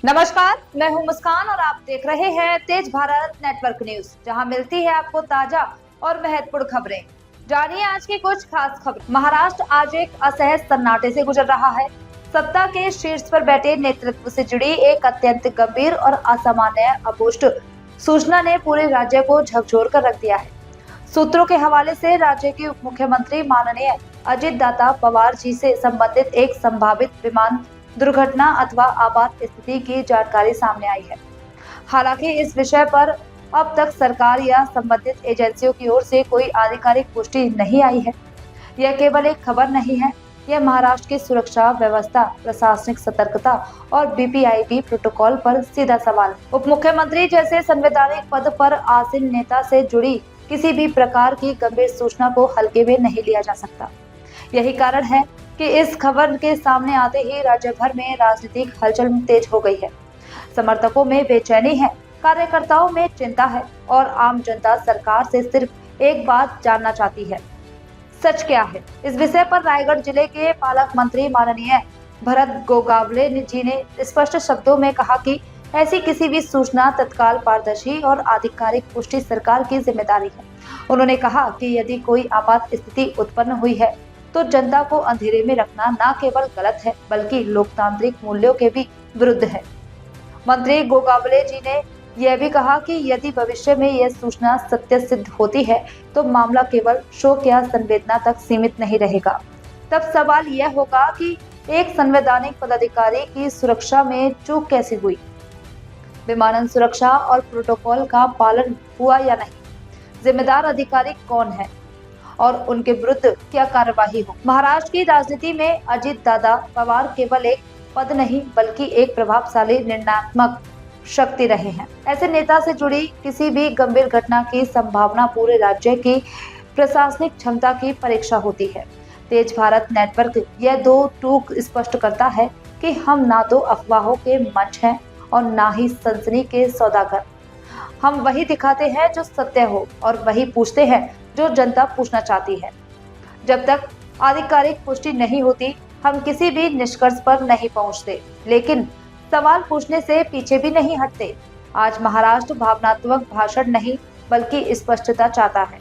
नमस्कार, मैं हूं मुस्कान और आप देख रहे हैं तेज भारत नेटवर्क न्यूज, जहां मिलती है आपको ताजा और महत्वपूर्ण खबरें। जानिए आज की कुछ खास खबरें। महाराष्ट्र आज एक असहज सन्नाटे से गुजर रहा है। सत्ता के शीर्ष पर बैठे नेतृत्व से जुड़ी एक अत्यंत गंभीर और असामान्य अपुष्ट सूचना ने पूरे राज्य को झकझोर कर रख दिया है। सूत्रों के हवाले से राज्य के उप मुख्यमंत्री माननीय अजित दादा पवार जी से संबंधित एक संभावित विमान दुर्घटना अथवा आपात स्थिति की जानकारी सामने आई है। हालांकि इस विषय पर अब तक सरकार या संबंधित एजेंसियों की ओर से कोई आधिकारिक पुष्टि नहीं आई है। यह केवल एक खबर नहीं है, यह महाराष्ट्र की सुरक्षा व्यवस्था, प्रशासनिक सतर्कता और बीपीआईबी प्रोटोकॉल पर सीधा सवाल है। उप मुख्यमंत्री जैसे संवैधानिक पद पर आसीन नेता से जुड़ी किसी भी प्रकार की गंभीर सूचना को हल्के में नहीं लिया जा सकता। यही कारण है कि इस खबर के सामने आते ही राज्य भर में राजनीतिक हलचल तेज हो गई है। समर्थकों में बेचैनी है, कार्यकर्ताओं में चिंता है और आम जनता सरकार से सिर्फ एक बात जानना चाहती है, सच क्या है। इस विषय पर रायगढ़ जिले के पालक मंत्री माननीय भरत गोगावले जी ने स्पष्ट शब्दों में कहा कि ऐसी किसी भी सूचना तत्काल, पारदर्शी और आधिकारिक पुष्टि सरकार की जिम्मेदारी है। उन्होंने कहा कि यदि कोई आपात स्थिति उत्पन्न हुई है तो जनता को अंधेरे में रखना न केवल गलत है बल्कि लोकतांत्रिक मूल्यों के भी विरुद्ध है। मंत्री गोगावले जी ने यह भी कहा कि यदि भविष्य में यह सूचना सत्य सिद्ध होती है तो मामला केवल शोक या संवेदना तक सीमित नहीं रहेगा। तब सवाल यह होगा कि एक संवैधानिक पदाधिकारी की सुरक्षा में चूक कैसे हुई, विमानन सुरक्षा और प्रोटोकॉल का पालन हुआ या नहीं, जिम्मेदार अधिकारी कौन है और उनके विरुद्ध क्या कार्यवाही हो। महाराष्ट्र की राजनीति में अजित दादा पवार केवल एक पद नहीं बल्कि एक प्रभावशाली निर्णयात्मक शक्ति रहे हैं। ऐसे नेता से जुड़ी किसी भी गंभीर घटना की संभावना पूरे राज्य की प्रशासनिक क्षमता की परीक्षा होती है। तेज भारत नेटवर्क यह दो टूक स्पष्ट करता है कि हम ना तो अफवाहों के मंच हैं और ना ही सनसनी के सौदागर। हम वही दिखाते हैं जो सत्य हो और वही पूछते हैं जो जनता पूछना चाहती है। जब तक आधिकारिक पुष्टि नहीं होती हम किसी भी निष्कर्ष पर नहीं पहुंचते, लेकिन सवाल पूछने से पीछे भी नहीं हटते। आज महाराष्ट्र भावनात्मक भाषण नहीं बल्कि स्पष्टता चाहता है।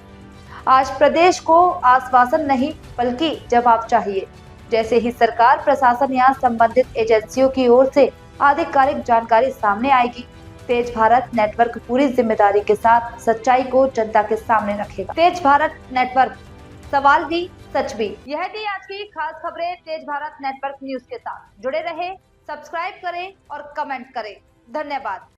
आज प्रदेश को आश्वासन नहीं बल्कि जवाब चाहिए। जैसे ही सरकार, प्रशासन या संबंधित एजेंसियों की ओर से आधिकारिक जानकारी सामने आएगी, तेज भारत नेटवर्क पूरी जिम्मेदारी के साथ सच्चाई को जनता के सामने रखेगा। तेज भारत नेटवर्क, सवाल भी सच भी। यह थी आज की खास खबरें तेज भारत नेटवर्क न्यूज के साथ। जुड़े रहे, सब्सक्राइब करें और कमेंट करें। धन्यवाद।